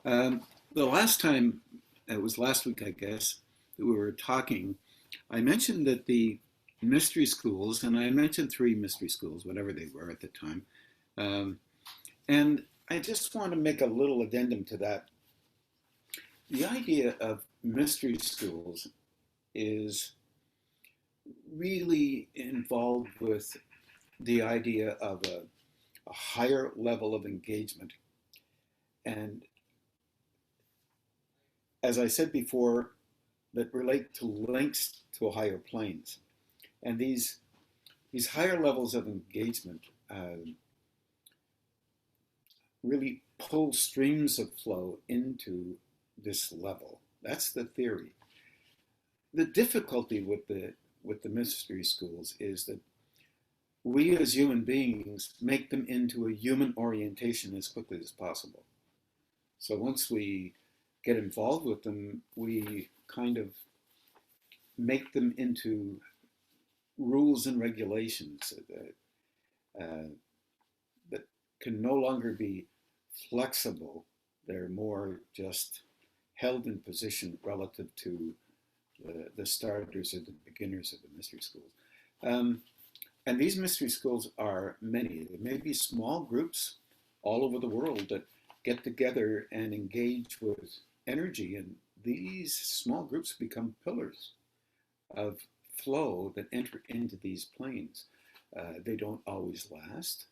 Um, the last time, it was last week, I guess, that we were talking, I mentioned that the mystery schools, and I mentioned three mystery schools, whatever they were at the time, um, and I just want to make a little addendum to that. The idea of mystery schools is really involved with the idea of a higher level of engagement. And as I said before, that relate to links to higher planes. And these higher levels of engagement really pull streams of flow into this level. That's the theory. The difficulty with the mystery schools is that we as human beings make them into a human orientation as quickly as possible. So once we get involved with them, we kind of make them into rules and regulations that can no longer be flexible. They're more just held in position relative to the starters or the beginners of the mystery schools. Um, and these mystery schools are many. There may be small groups all over the world that get together and engage with energy, and these small groups become pillars of flow that enter into these planes. They don't always last.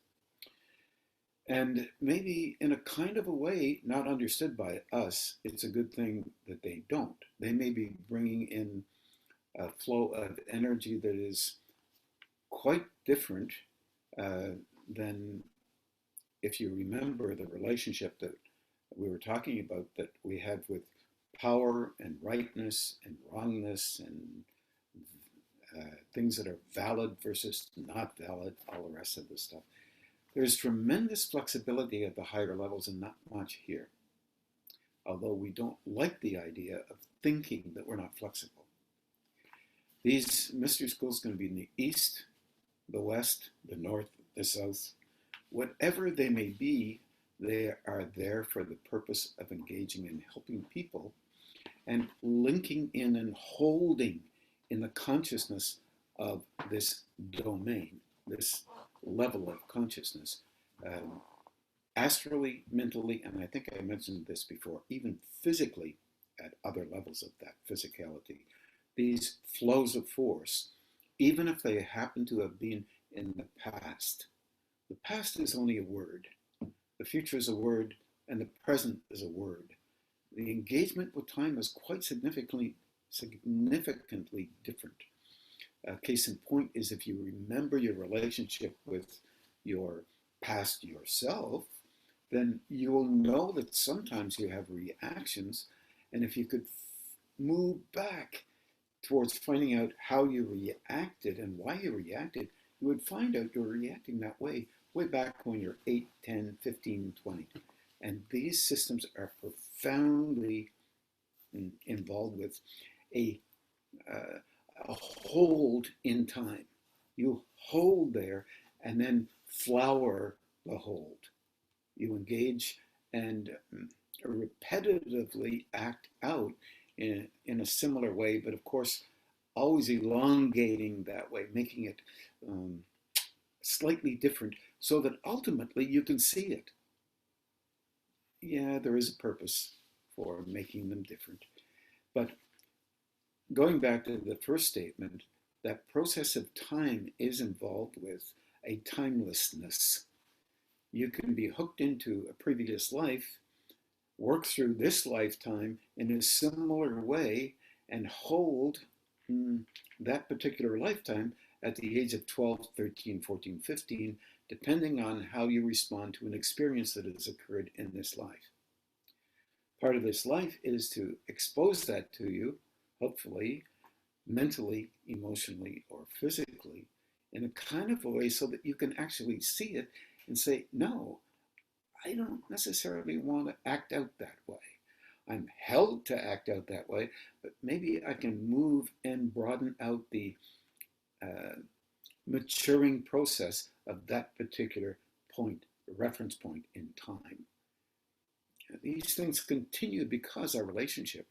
And maybe in a kind of a way, not understood by us, it's a good thing that they don't. They may be bringing in a flow of energy that is quite different uh, than if you remember the relationship that we were talking about that we have with power and rightness and wrongness and things that are valid versus not valid, all the rest of this stuff. There's tremendous flexibility at the higher levels and not much here, although we don't like the idea of thinking that we're not flexible. These mystery schools are going to be in the east, the west, the north, the south, whatever they may be, they are there for the purpose of engaging and helping people and linking in and holding in the consciousness of this domain, this level of consciousness, um, astrally, mentally, and I think I mentioned this before, even physically at other levels of that physicality. These flows of force, even if they happen to have been in the past is only a word, the future is a word, and the present is a word. The engagement with time is quite significantly different. Case in point is if you remember your relationship with your past yourself, then you will know that sometimes you have reactions. And if you could move back towards finding out how you reacted and why you reacted, you would find out you're reacting that way back when you're 8, 10, 15, 20. And these systems are profoundly involved with a, uh, a hold in time. You hold there and then flower the hold. You engage and repetitively act out in a similar way, but of course, always elongating that way, making it um, slightly different so that ultimately you can see it. Yeah, there is a purpose for making them different. But going back to the first statement, that process of time is involved with a timelessness. You can be hooked into a previous life, work through this lifetime in a similar way, and hold that particular lifetime at the age of 12, 13, 14, 15, depending on how you respond to an experience that has occurred in this life. Part of this life is to expose that to you, hopefully, mentally, emotionally, or physically, in a kind of a way so that you can actually see it and say, no, I don't necessarily want to act out that way. I'm held to act out that way, but maybe I can move and broaden out the uh, maturing process of that particular point, reference point in time. these things continue because our relationship,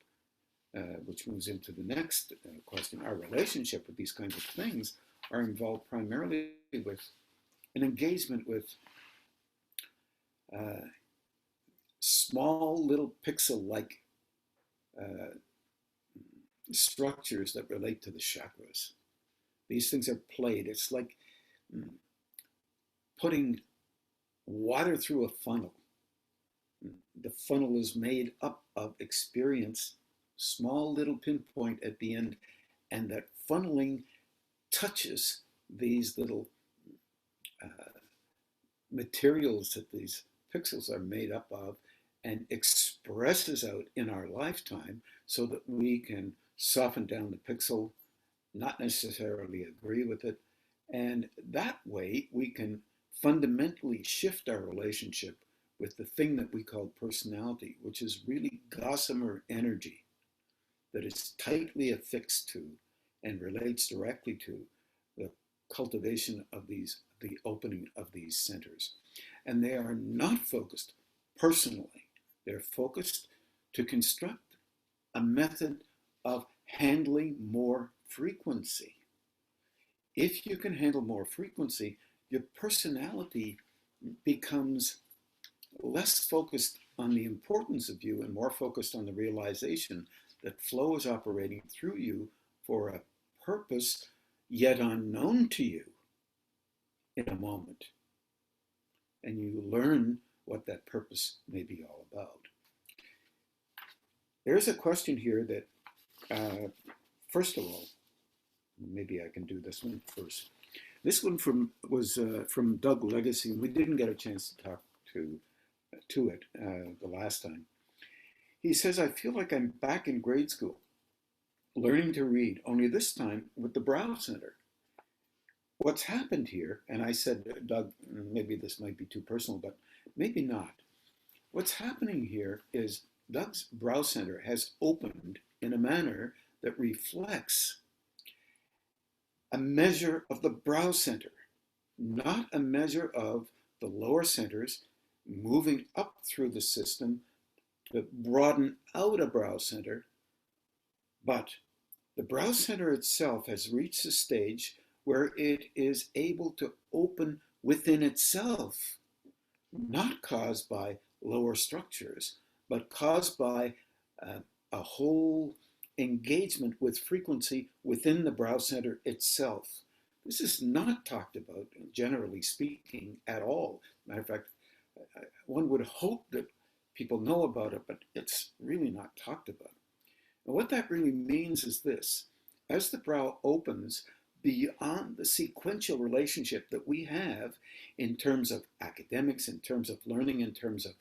which moves into the next question, our relationship with these kinds of things are involved primarily with an engagement with small little pixel-like structures that relate to the chakras. These things are played. It's like putting water through a funnel. The funnel is made up of experience, small little pinpoint at the end, and that funneling touches these little materials that these pixels are made up of and expresses out in our lifetime so that we can soften down the pixel, not necessarily agree with it, and that way we can fundamentally shift our relationship with the thing that we call personality, which is really gossamer energy that is tightly affixed to and relates directly to the cultivation of these, the opening of these centers. And they are not focused personally. They're focused to construct a method of handling more frequency. If you can handle more frequency, your personality becomes less focused on the importance of you and more focused on the realization that flow is operating through you for a purpose yet unknown to you in a moment. And you learn what that purpose may be all about. There's a question here that, first of all, maybe I can do this one first. This one was from Doug Legacy, and we didn't get a chance to talk to it the last time. He says, I feel like I'm back in grade school, learning to read, only this time with the Brow Center. What's happened here, and I said, Doug, maybe this might be too personal, but maybe not. What's happening here is Doug's Brow Center has opened in a manner that reflects a measure of the Brow Center, not a measure of the lower centers moving up through the system to broaden out a Brow Center, but the Brow Center itself has reached a stage where it is able to open within itself, not caused by lower structures, but caused by a whole engagement with frequency within the Brow Center itself. This is not talked about, generally speaking, at all. Matter of fact, one would hope that people know about it, but it's really not talked about. And what that really means is this: as the brow opens beyond the sequential relationship that we have in terms of academics, in terms of learning, in terms of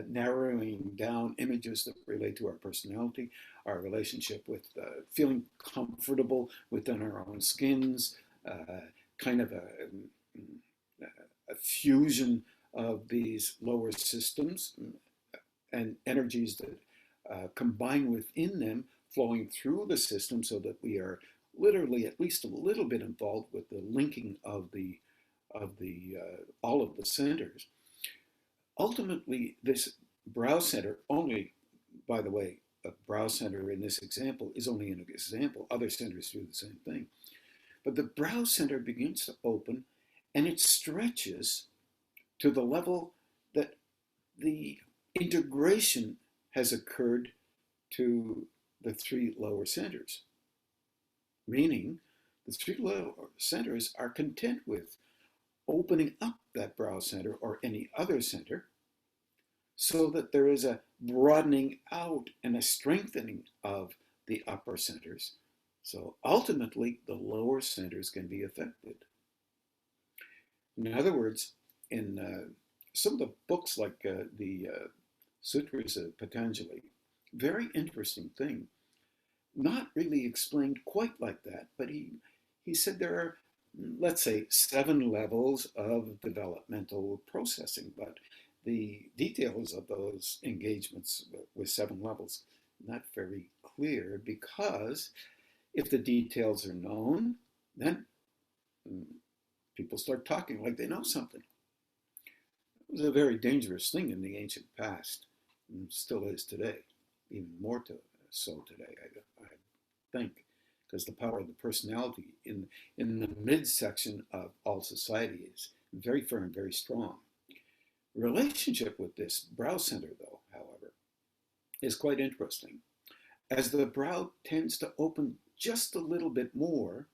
narrowing down images that relate to our personality, our relationship with feeling comfortable within our own skins, kind of a fusion of these lower systems and energies that combine within them, flowing through the system so that we are literally at least a little bit involved with the linking of all of the centers. Ultimately, this Brow Center only, by the way, a Brow Center in this example is only an example. Other centers do the same thing. But the Brow Center begins to open, and it stretches to the level that the integration has occurred to the three lower centers. Meaning, the three lower centers are content with opening up that Brow Center or any other center so that there is a broadening out and a strengthening of the upper centers. So ultimately, the lower centers can be affected. In other words, in some of the books like the Sutras of Patanjali, very interesting thing, not really explained quite like that, but he said there are, let's say, 7 levels of developmental processing, but the details of those engagements with 7 levels, not very clear, because if the details are known, then people start talking like they know something. It was a very dangerous thing in the ancient past. and still is today, even more so today, I think, because the power of the personality in the midsection of all society is very firm, very strong. Relationship with this brow center, though, however, is quite interesting, as the brow tends to open just a little bit more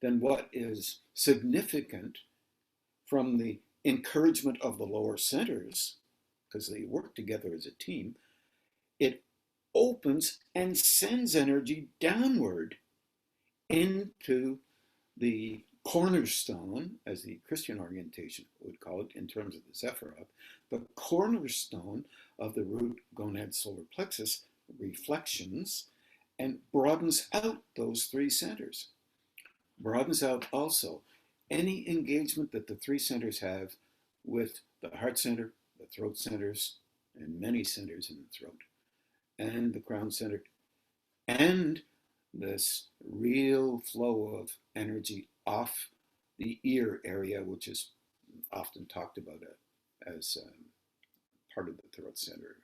than what is significant from the encouragement of the lower centers, because they work together as a team. It opens and sends energy downward into the cornerstone, as the Christian orientation would call it in terms of the Sephiroth, the cornerstone of the root gonad solar plexus reflections, and broadens out those three centers. Broadens out also any engagement that the three centers have with the heart center, the throat centers, and many centers in the throat, and the crown center, and this real flow of energy off the ear area, which is often talked about as part of the throat center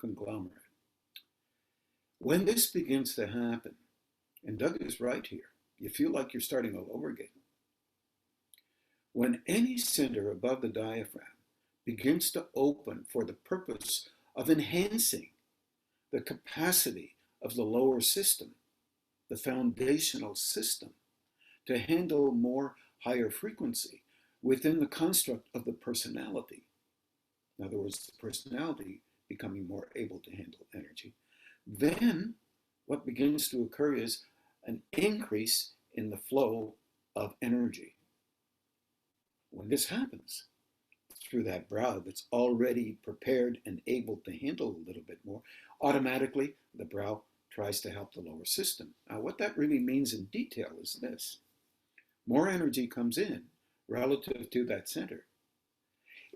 conglomerate. When this begins to happen, and Doug is right here, you feel like you're starting all over again. When any center above the diaphragm begins to open for the purpose of enhancing the capacity of the lower system, the foundational system, to handle more higher frequency within the construct of the personality. In other words, the personality becoming more able to handle energy. Then what begins to occur is an increase in the flow of energy. When this happens through that brow that's already prepared and able to handle a little bit more, automatically the brow tries to help the lower system. Now, what that really means in detail is this. More energy comes in relative to that center.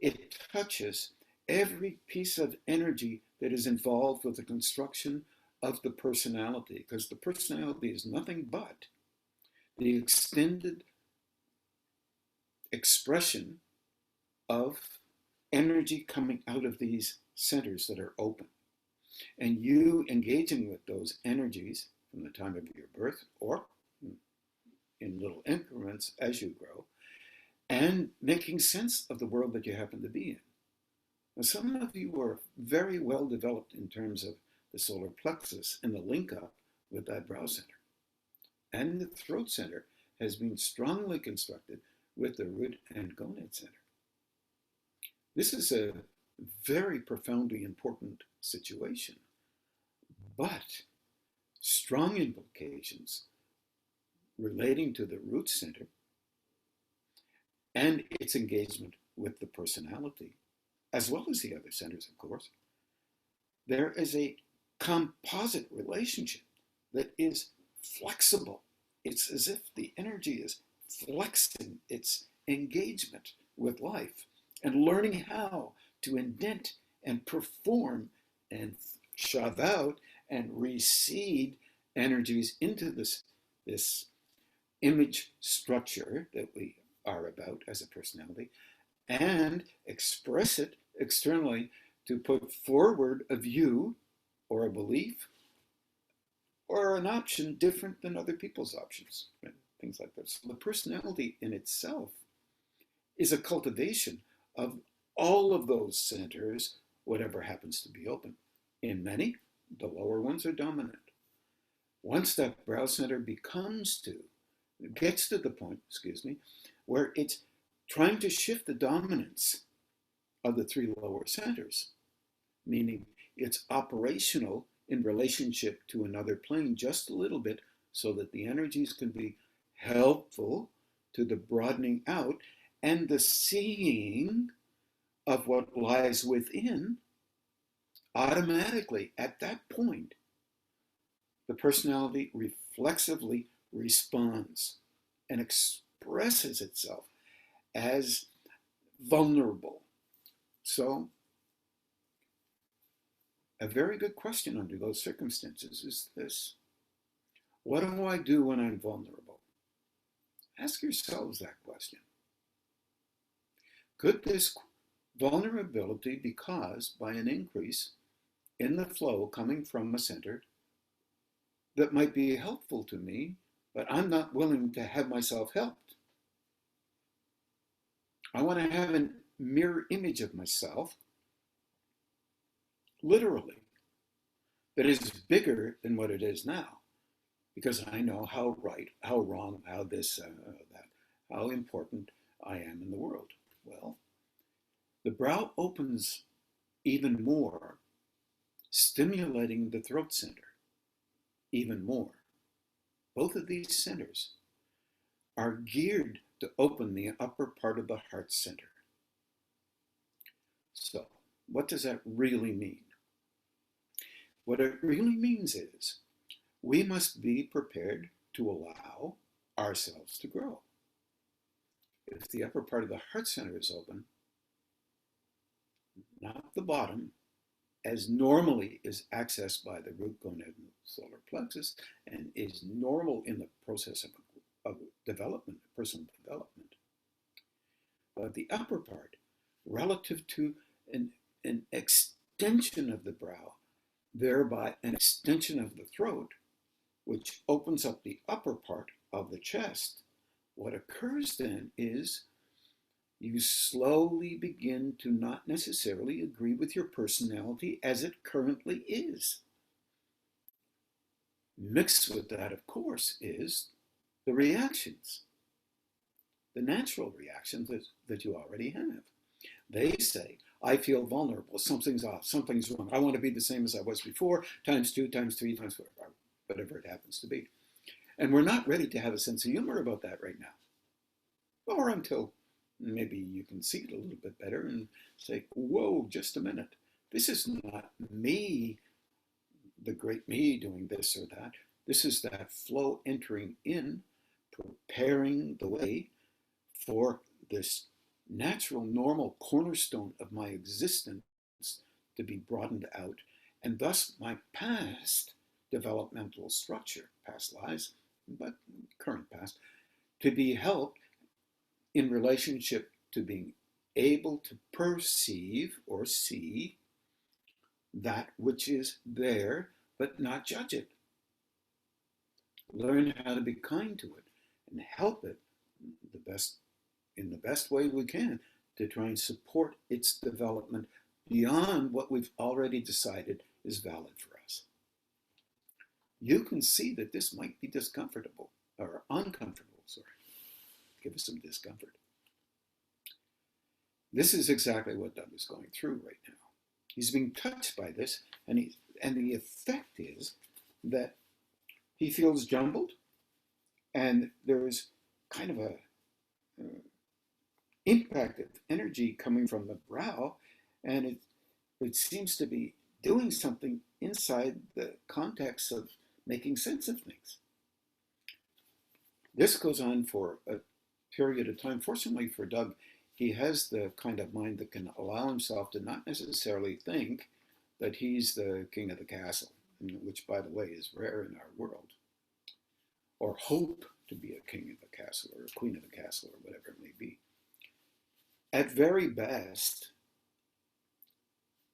It touches every piece of energy that is involved with the construction of the personality, because the personality is nothing but the extended expression of energy coming out of these centers that are open. And you engaging with those energies from the time of your birth or in little increments as you grow, and making sense of the world that you happen to be in. Now, some of you are very well developed in terms of the solar plexus and the link up with that brow center. And the throat center has been strongly constructed with the root and gonad center. This is a very profoundly important situation, but strong implications relating to the root center and its engagement with the personality, as well as the other centers, of course. There is a composite relationship that is flexible. It's as if the energy is flexing its engagement with life and learning how to indent and perform and shove out and reseed energies into this image structure that we are about as a personality, and express it externally to put forward a view or a belief or an option different than other people's options, right? Things like this. So the personality in itself is a cultivation of all of those centers, whatever happens to be open. In many, the lower ones are dominant. Once that brow center gets to the point, where it's trying to shift the dominance of the three lower centers, meaning it's operational in relationship to another plane just a little bit so that the energies can be helpful to the broadening out and the seeing of what lies within. Automatically, at that point, the personality reflexively responds and expresses itself as vulnerable. So, a very good question under those circumstances is this: what do I do when I'm vulnerable? Ask yourselves that question. Could this vulnerability be caused by an increase in the flow coming from a center that might be helpful to me, but I'm not willing to have myself helped. I want to have a mirror image of myself, literally, that is bigger than what it is now, because I know how right, how wrong, how this, that, how important I am in the world. Well, the brow opens even more, stimulating the throat center even more. Both of these centers are geared to open the upper part of the heart center. So, what does that really mean? What it really means is we must be prepared to allow ourselves to grow. If the upper part of the heart center is open, not the bottom, as normally is accessed by the root gonad solar plexus and is normal in the process of development, personal development. But the upper part, relative to an extension of the brow, thereby an extension of the throat, which opens up the upper part of the chest, what occurs then is you slowly begin to not necessarily agree with your personality as it currently is. Mixed with that, of course, is the reactions, the natural reactions that you already have. They say, I feel vulnerable, something's off, something's wrong. I want to be the same as I was before, times 2, times 3, times 4, whatever it happens to be. And we're not ready to have a sense of humor about that right now. Or until maybe you can see it a little bit better and say, whoa, just a minute. This is not me, the great me, doing this or that. This is that flow entering in, preparing the way for this natural, normal cornerstone of my existence to be broadened out, and thus my past developmental structure, past lives, but current past, to be helped in relationship to being able to perceive or see that which is there, but not judge it. Learn how to be kind to it and help it in the best way we can to try and support its development beyond what we've already decided is valid for us. You can see that this might be discomfortable or uncomfortable, sorry. Give us some discomfort. This is exactly what Doug is going through right now. He's being touched by this, and the effect is that he feels jumbled, and there's kind of a impact of energy coming from the brow, and it seems to be doing something inside the context of making sense of things. This goes on for a period of time. Fortunately for Doug, he has the kind of mind that can allow himself to not necessarily think that he's the king of the castle, which, by the way, is rare in our world, or hope to be a king of the castle or a queen of the castle or whatever it may be. At very best,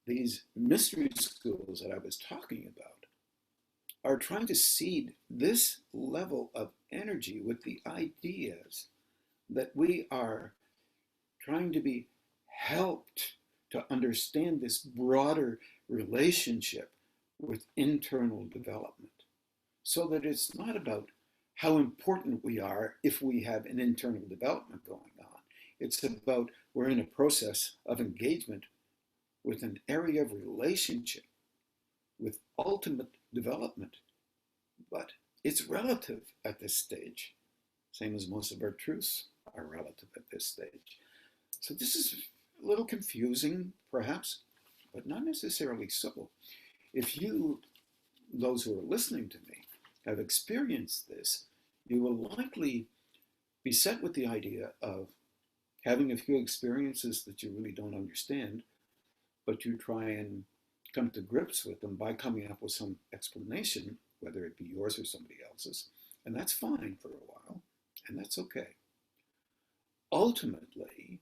these mystery schools that I was talking about are trying to seed this level of energy with the ideas that we are trying to be helped to understand this broader relationship with internal development, so that it's not about how important we are if we have an internal development going on. It's about we're in a process of engagement with an area of relationship with ultimate development, but it's relative at this stage, same as most of our truths are relative at this stage. So this is a little confusing, perhaps, but not necessarily so. If you, those who are listening to me, have experienced this, you will likely be set with the idea of having a few experiences that you really don't understand, but you try and come to grips with them by coming up with some explanation, whether it be yours or somebody else's, and that's fine for a while, and that's okay. Ultimately,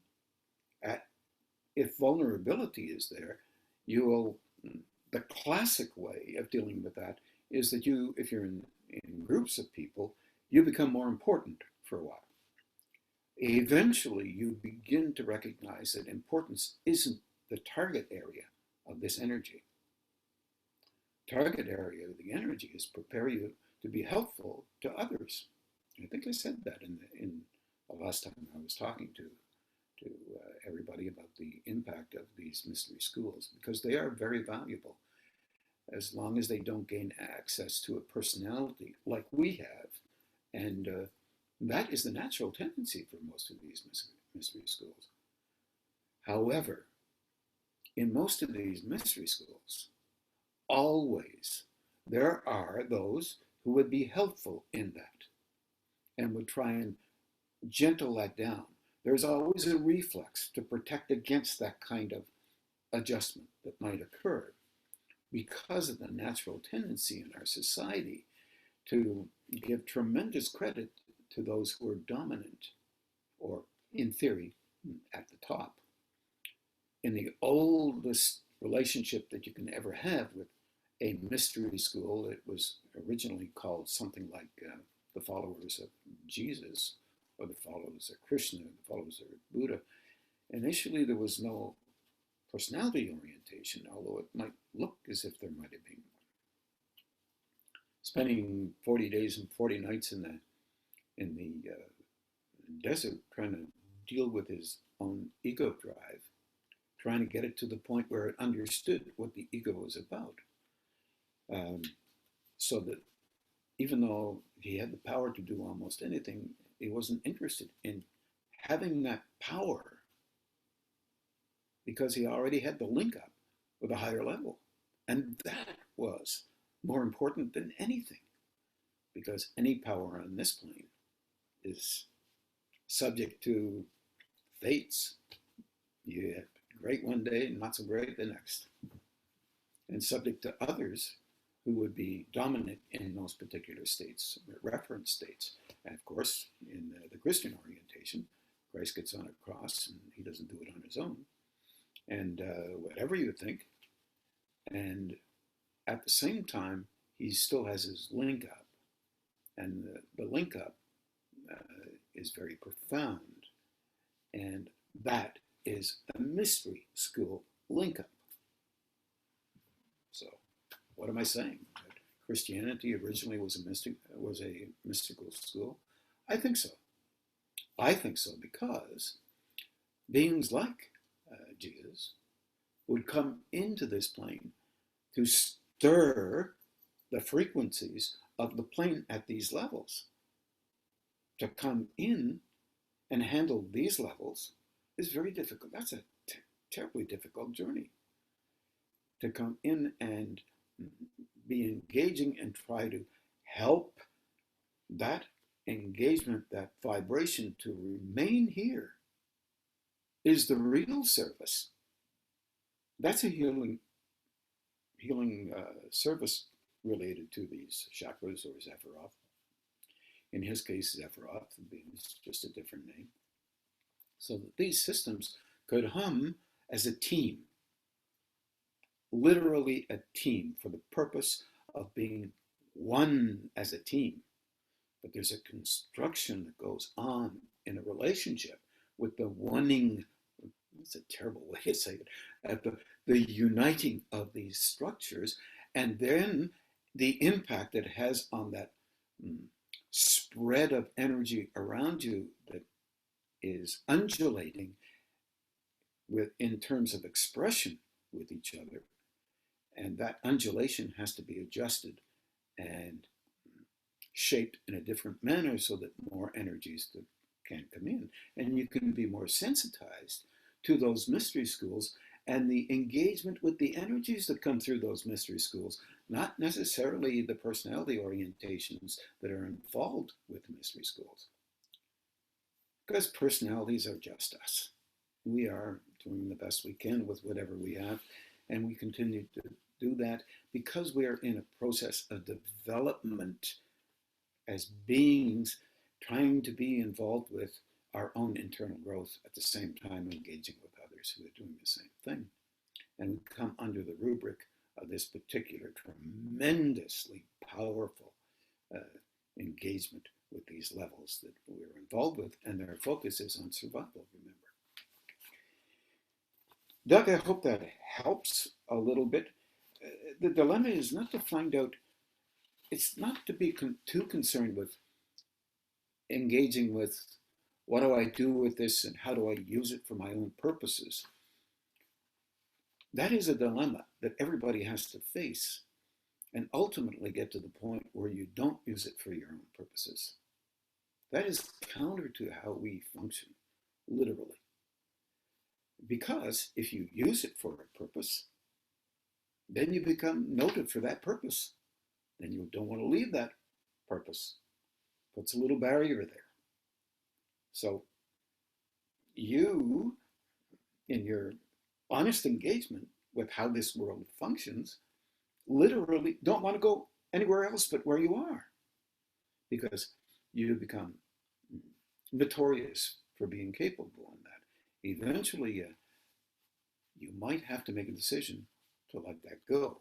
if vulnerability is there, you will the classic way of dealing with that is that you, if you're in groups of people, you become more important for a while. Eventually, you begin to recognize that importance isn't the target area of this energy. Target area of the energy is prepare you to be helpful to others. I think I said that in the last time I was talking to everybody about the impact of these mystery schools, because they are very valuable as long as they don't gain access to a personality like we have. And that is the natural tendency for most of these mystery schools. However, in most of these mystery schools, always there are those who would be helpful in that and would try and gentle that down. There's always a reflex to protect against that kind of adjustment that might occur because of the natural tendency in our society to give tremendous credit to those who are dominant, or in theory, at the top. In the oldest relationship that you can ever have with a mystery school, it was originally called something like the followers of Jesus, or the followers of Krishna, the followers of Buddha. Initially, there was no personality orientation, although it might look as if there might have been. Spending 40 days and 40 nights in the desert trying to deal with his own ego drive, trying to get it to the point where it understood what the ego was about. So that even though he had the power to do almost anything, he wasn't interested in having that power because he already had the link up with a higher level. And that was more important than anything, because any power on this plane is subject to fates. You have great one day and not so great the next, and subject to others who would be dominant in those particular states, reference states. And of course, in the Christian orientation, Christ gets on a cross and he doesn't do it on his own. And whatever you think, and at the same time, he still has his link up. And the link up is very profound. And that is a mystery school link up. So, what am I saying? That Christianity originally was a mystical school? I think so. I think so because beings like Jesus would come into this plane to stir the frequencies of the plane at these levels. To come in and handle these levels is very difficult. That's a terribly difficult journey. To come in and be engaging and try to help that engagement, that vibration to remain here is the real service. That's a healing service related to these chakras or Sephiroth. In his case, Sephiroth is just a different name. So that these systems could hum as a team, literally a team, for the purpose of being one as a team. But there's a construction that goes on in a relationship with the oneing. That's a terrible way to say it. At the uniting of these structures, and then the impact it has on that spread of energy around you that is undulating in terms of expression with each other. And that undulation has to be adjusted and shaped in a different manner so that more energies can come in. And you can be more sensitized to those mystery schools and the engagement with the energies that come through those mystery schools, not necessarily the personality orientations that are involved with the mystery schools. Because personalities are just us. We are doing the best we can with whatever we have, and we continue to do that because we are in a process of development as beings trying to be involved with our own internal growth at the same time engaging with others who are doing the same thing. And we come under the rubric of this particular tremendously powerful uh, engagement with these levels that we're involved with, and their focus is on survival, remember. Doug, I hope that helps a little bit. The dilemma is not to find out, it's not to be too concerned with engaging with what do I do with this and how do I use it for my own purposes. That is a dilemma that everybody has to face and ultimately get to the point where you don't use it for your own purposes. That is counter to how we function, literally. Because if you use it for a purpose, then you become noted for that purpose. Then you don't want to leave that purpose. Puts a little barrier there. So you, in your honest engagement with how this world functions, literally don't want to go anywhere else but where you are, because you become notorious for being capable in that. Eventually, you might have to make a decision to let that go.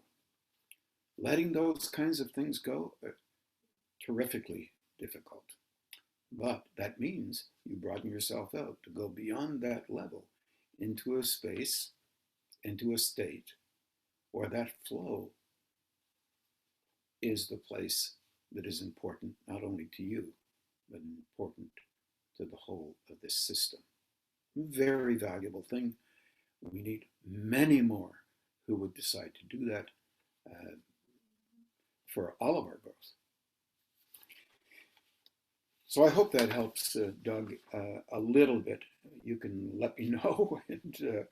Letting those kinds of things go are terrifically difficult. But that means you broaden yourself out to go beyond that level into a space, into a state where that flow is the place that is important not only to you, but important to the whole of this system. Very valuable thing. We need many more who would decide to do that for all of our growth. So I hope that helps, Doug, a little bit. You can let me know and,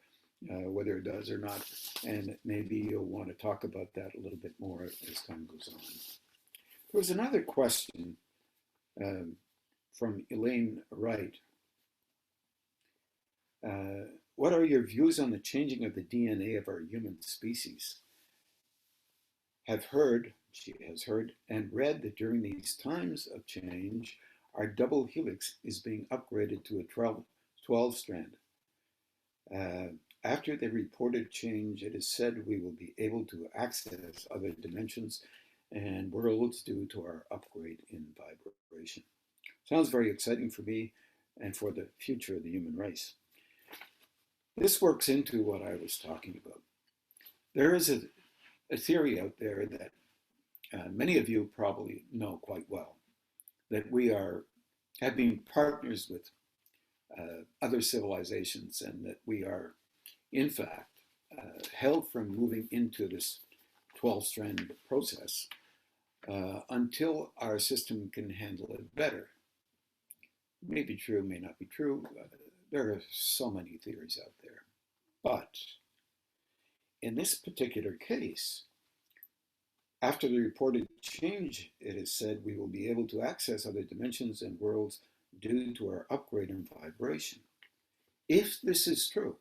whether it does or not, and maybe you'll want to talk about that a little bit more as time goes on. There was another question from Elaine Wright. What are your views on the changing of the DNA of our human species? She has heard and read that during these times of change, our double helix is being upgraded to a 12 strand. After the reported change, it is said we will be able to access other dimensions and worlds due to our upgrade in vibration. Sounds very exciting for me and for the future of the human race. This works into what I was talking about. There is a theory out there that many of you probably know quite well, that we have been partners with other civilizations, and that we are, in fact, held from moving into this 12-strand process until our system can handle it better. May be true, may not be true. There are so many theories out there. But in this particular case, after the reported change, it is said we will be able to access other dimensions and worlds due to our upgrade in vibration. If this is true,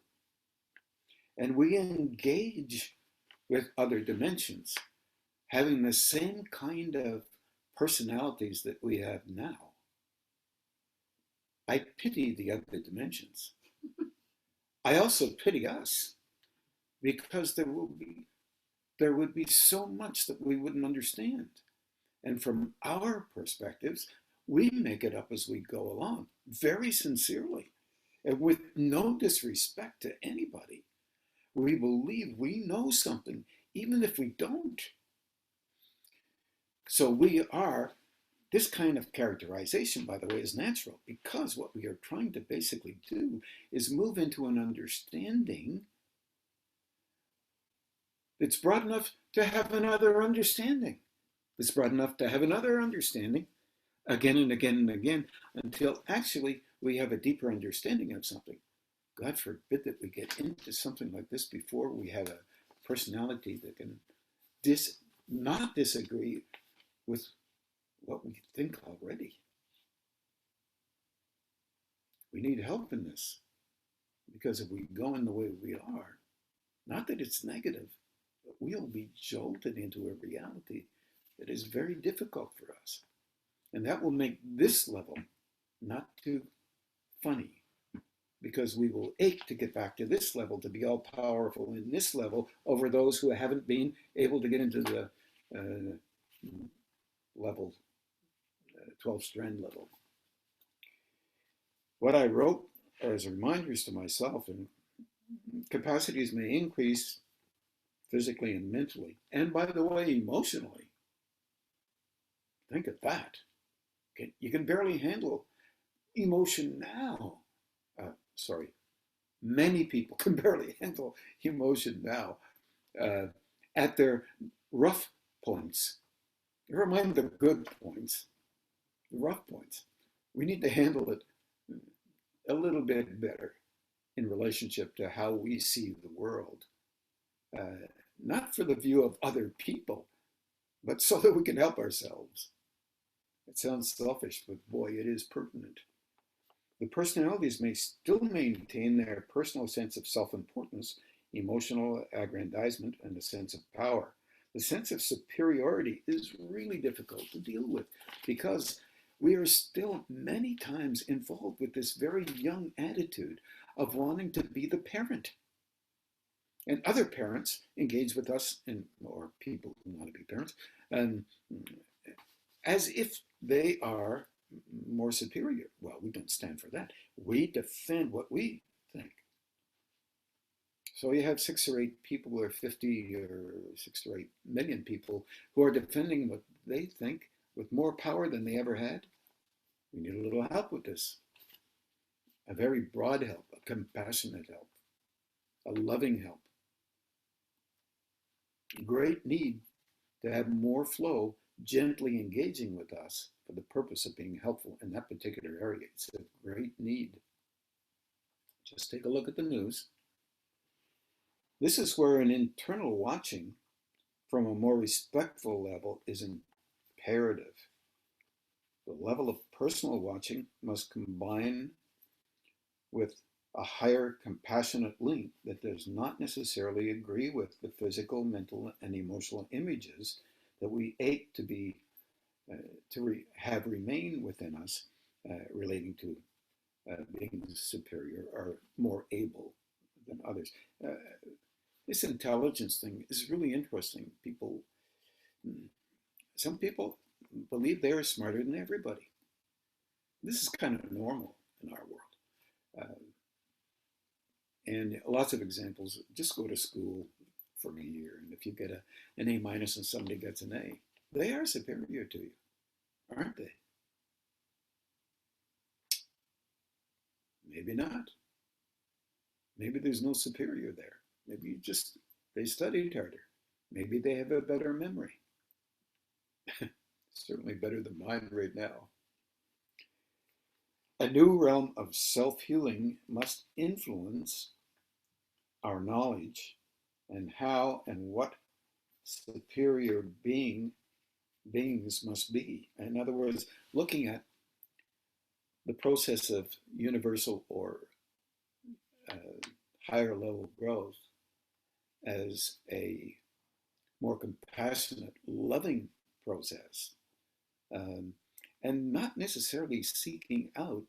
and we engage with other dimensions, having the same kind of personalities that we have now, I pity the other dimensions. I also pity us, because there would be so much that we wouldn't understand. And from our perspectives, we make it up as we go along, very sincerely, and with no disrespect to anybody. We believe we know something, even if we don't. So this kind of characterization, by the way, is natural, because what we are trying to basically do is move into an understanding that's broad enough to have another understanding. It's broad enough to have another understanding again and again and again, until actually we have a deeper understanding of something. God forbid that we get into something like this before we have a personality that can not disagree with what we think already. We need help in this, because if we go in the way we are, not that it's negative, but we'll be jolted into a reality that is very difficult for us. And that will make this level not too funny, because we will ache to get back to this level, to be all powerful in this level over those who haven't been able to get into the level, 12 strand level. What I wrote as reminders to myself, and capacities may increase physically and mentally, and by the way, emotionally. Think of that. You can barely handle emotion now. Sorry, many people can barely handle emotion now at their rough points. Never mind the good points, the rough points. We need to handle it a little bit better in relationship to how we see the world. Not for the view of other people, but so that we can help ourselves. It sounds selfish, but boy, it is pertinent. The personalities may still maintain their personal sense of self-importance, emotional aggrandizement, and a sense of power. The sense of superiority is really difficult to deal with because we are still many times involved with this very young attitude of wanting to be the parent. And other parents engage with us, or people who want to be parents, as if they are more superior. Well, we don't stand for that. We defend what we think. So you have 6 or 8 people, or 50 or 6 or 8 million people who are defending what they think with more power than they ever had. We need a little help with this. A very broad help, a compassionate help, a loving help. Great need to have more flow gently engaging with us for the purpose of being helpful in that particular area. It's a great need. Just take a look at the news. This is where an internal watching from a more respectful level is imperative. The level of personal watching must combine with a higher compassionate link that does not necessarily agree with the physical, mental, and emotional images that we ache to be have remain within us, relating to being superior or more able than others. This intelligence thing is really interesting. Some people believe they are smarter than everybody. This is kind of normal in our world. And lots of examples. Just go to school for a year, and if you get an A minus and somebody gets an A, they are superior to you, aren't they? Maybe not. Maybe there's no superior there. Maybe they studied harder. Maybe they have a better memory. Certainly better than mine right now. A new realm of self-healing must influence our knowledge and how and what superior beings must be. In other words, looking at the process of universal or higher level growth as a more compassionate, loving process, and not necessarily seeking out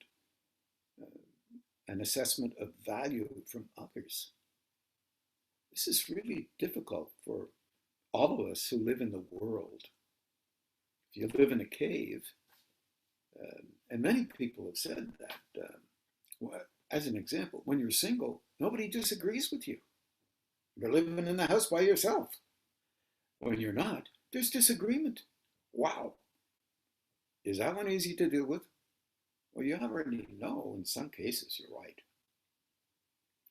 an assessment of value from others. This is really difficult for all of us who live in the world. If you live in a cave, and many people have said that, as an example, when you're single, nobody disagrees with you. You're living in the house by yourself. When you're not, there's disagreement. Wow. Is that one easy to deal with? Well, you already know in some cases you're right.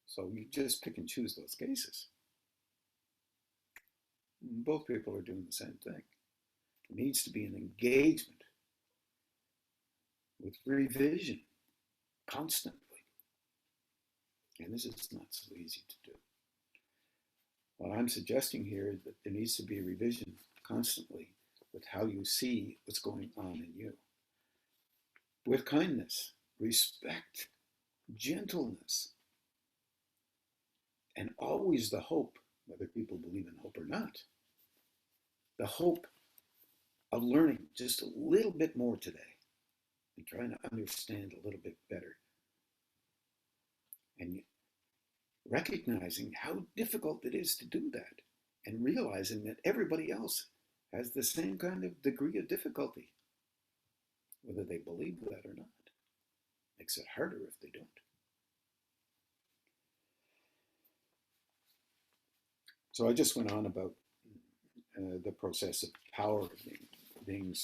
So you just pick and choose those cases. Both people are doing the same thing. It needs to be an engagement with revision constantly. And this is not so easy to do. What I'm suggesting here is that there needs to be revision constantly with how you see what's going on in you. With kindness, respect, gentleness, and always the hope, whether people believe in hope or not, the hope of learning just a little bit more today and trying to understand a little bit better and recognizing how difficult it is to do that, and realizing that everybody else has the same kind of degree of difficulty, whether they believe that or not. Makes it harder if they don't. So I just went on about the process of power being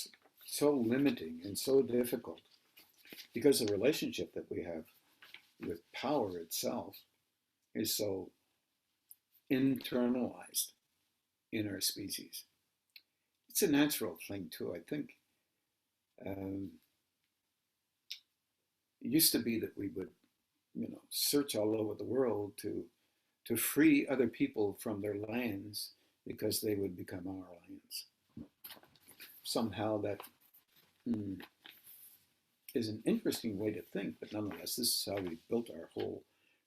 so limiting and so difficult, because the relationship that we have with power itself is so internalized in our species. It's a natural thing too. I think it used to be that we would, search all over the world to free other people from their lands because they would become our lands. Somehow that is an interesting way to think, but nonetheless, this is how we built our whole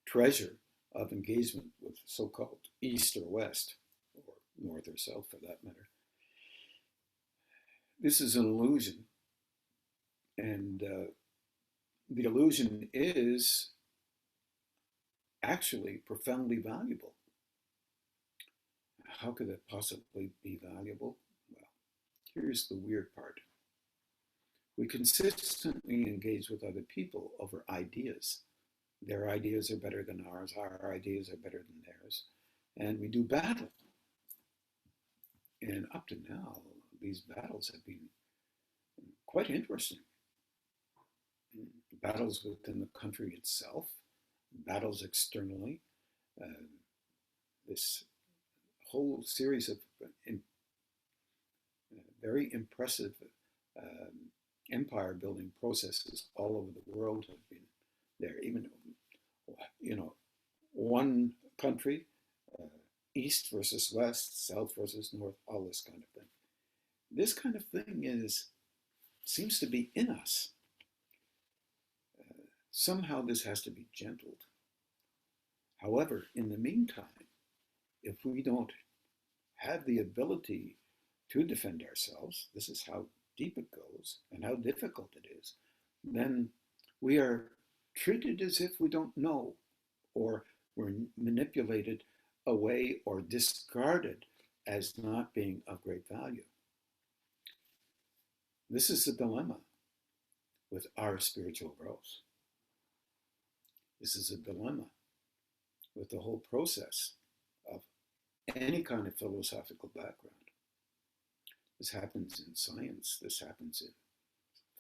treasure of engagement with so-called East or West, or North or South for that matter. This is an illusion, and the illusion is actually profoundly valuable. How could it possibly be valuable? Well, here's the weird part. We consistently engage with other people over ideas. Their ideas are better than ours, our ideas are better than theirs, and we do battle. And up to now, these battles have been quite interesting. Battles within the country itself, battles externally, this whole series of very impressive empire building processes all over the world have been there. Even, one country, East versus West, South versus North, all this kind of thing. This kind of thing seems to be in us. Somehow this has to be gentled. However, in the meantime, if we don't have the ability to defend ourselves, this is how deep it goes and how difficult it is, then we are treated as if we don't know, or we're manipulated away or discarded as not being of great value. This is the dilemma with our spiritual growth. This is a dilemma with the whole process of any kind of philosophical background. This happens in science, this happens in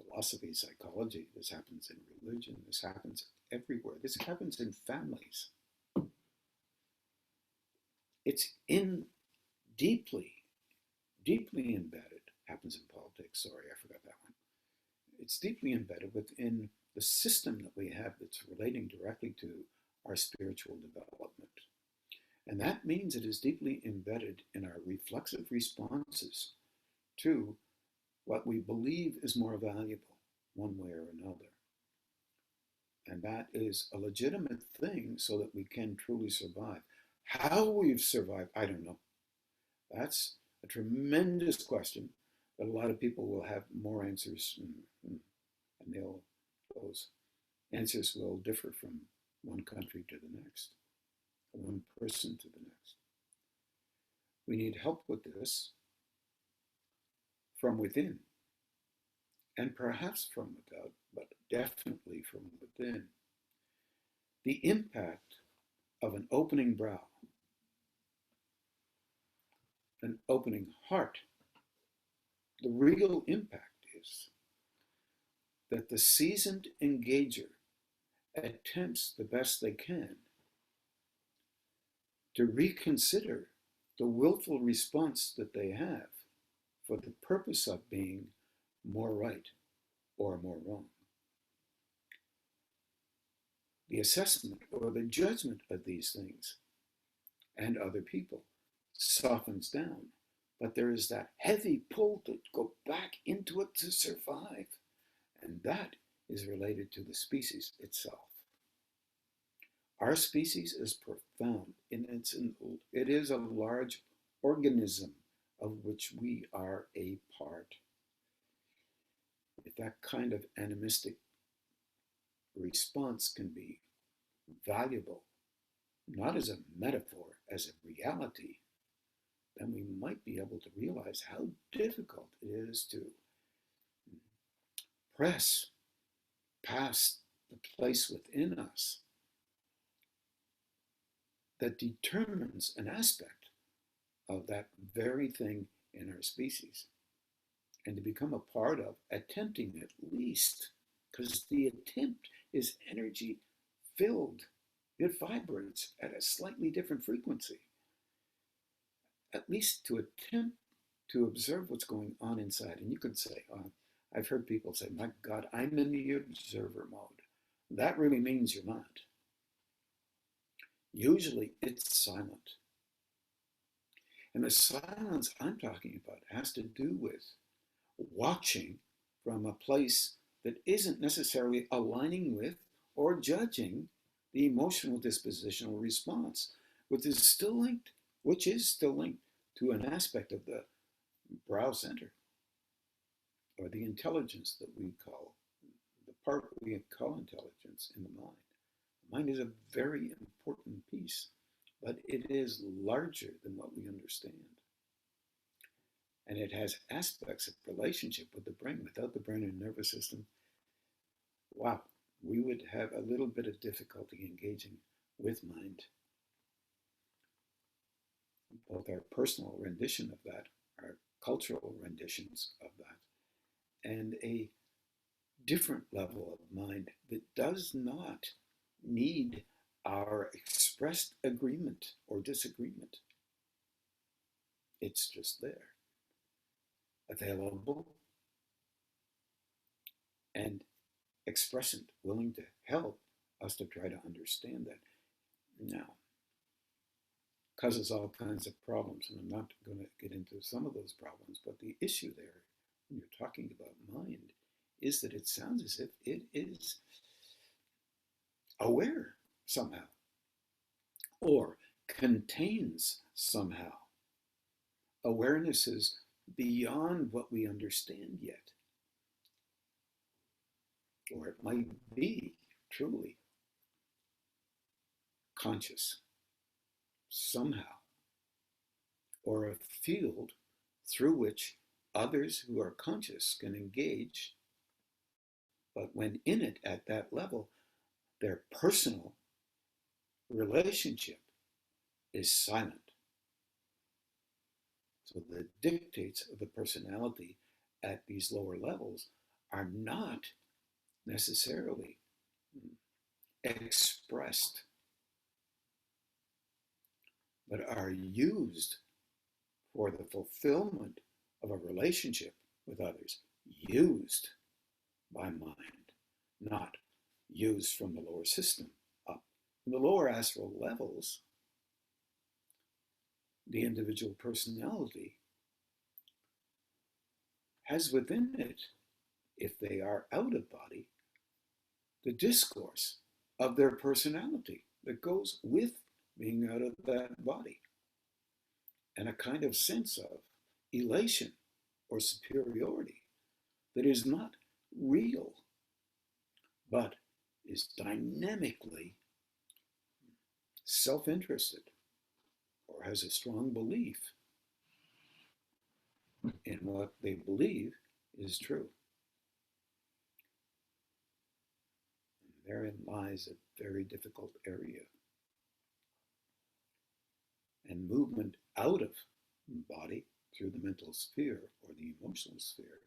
philosophy, psychology, this happens in religion, this happens everywhere. This happens in families. It's deeply, deeply embedded. Happens in politics, sorry, I forgot that one. It's deeply embedded within the system that we have that's relating directly to our spiritual development. And that means it is deeply embedded in our reflexive responses to what we believe is more valuable, one way or another. And that is a legitimate thing so that we can truly survive. How we've survived, I don't know. That's a tremendous question that a lot of people will have more answers, and those answers will differ from one country to the next, one person to the next. We need help with this from within, and perhaps from without, but definitely from within. The impact of an opening brow, an opening heart, the real impact is that the seasoned engager attempts the best they can to reconsider the willful response that they have for the purpose of being more right or more wrong. The assessment or the judgment of these things and other people softens down, but there is that heavy pull to go back into it to survive, and that is related to the species itself. Our species is profound, and it is a large organism of which we are a part. If that kind of animistic response can be valuable, not as a metaphor, as a reality, then we might be able to realize how difficult it is to press past the place within us that determines an aspect of that very thing in our species, and to become a part of attempting at least, because the attempt is energy filled. It vibrates at a slightly different frequency. At least to attempt to observe what's going on inside. And you could say, I've heard people say, my God, I'm in the observer mode. That really means you're not. Usually it's silent. And the silence I'm talking about has to do with watching from a place that isn't necessarily aligning with or judging the emotional dispositional response, which is still linked to an aspect of the brow center, or the intelligence that we call, the part we call intelligence in the mind. The mind is a very important piece, but it is larger than what we understand. And it has aspects of relationship with the brain. Without the brain and nervous system, wow, we would have a little bit of difficulty engaging with mind. Both our personal rendition of that, our cultural renditions of that, and a different level of mind that does not need our expressed agreement or disagreement. It's just there, available and expressant, willing to help us to try to understand that. Now, causes all kinds of problems, and I'm not going to get into some of those problems, but the issue there, when you're talking about mind, is that it sounds as if it is aware somehow, or contains somehow awarenesses beyond what we understand yet. Or it might be truly conscious somehow, or a field through which others who are conscious can engage, but when in it at that level, their personal relationship is silent. So the dictates of the personality at these lower levels are not necessarily expressed, but are used for the fulfillment of a relationship with others, used by mind, not used from the lower system up. In the lower astral levels, the individual personality has within it, if they are out of body, the discourse of their personality that goes with being out of that body, and a kind of sense of elation or superiority that is not real, but is dynamically self-interested, or has a strong belief in what they believe is true. And therein lies a very difficult area. And movement out of the body through the mental sphere or the emotional sphere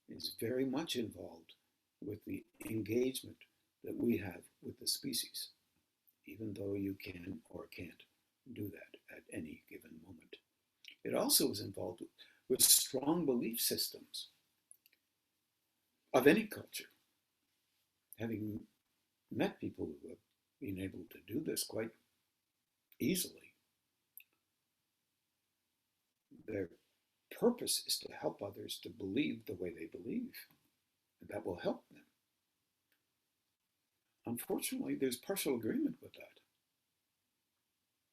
is very much involved with the engagement that we have with the species, even though you can or can't do that at any given moment. It also is involved with strong belief systems of any culture. Having met people who have been able to do this quite easily, their purpose is to help others to believe the way they believe, and that will help them. Unfortunately, there's partial agreement with that.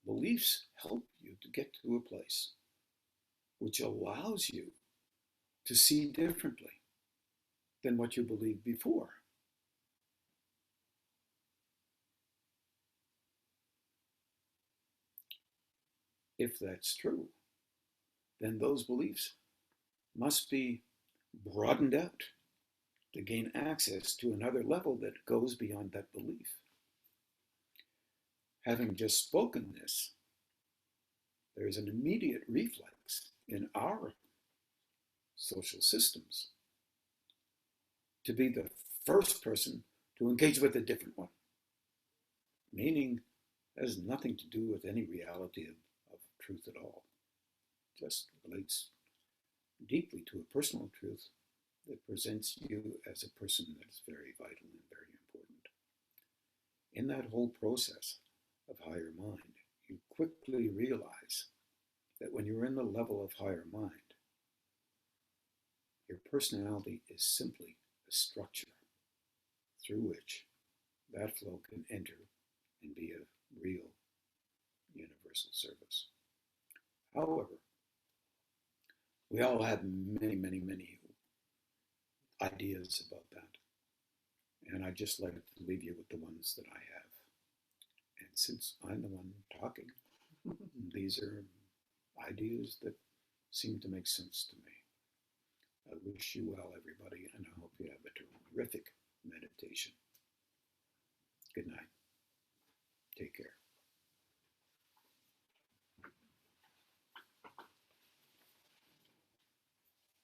Beliefs help you to get to a place which allows you to see differently than what you believed before. if that's true, then those beliefs must be broadened out to gain access to another level that goes beyond that belief. Having just spoken this, there is an immediate reflex in our social systems to be the first person to engage with a different one, meaning has nothing to do with any reality of truth at all. Just relates deeply to a personal truth that presents you as a person that is very vital and very important. In that whole process of higher mind, you quickly realize that when you're in the level of higher mind, your personality is simply a structure through which that flow can enter and be of real universal service. However, we all have many, many, many ideas about that. And I just like to leave you with the ones that I have. And since I'm the one talking, these are ideas that seem to make sense to me. I wish you well, everybody, and I hope you have a terrific meditation. Good night.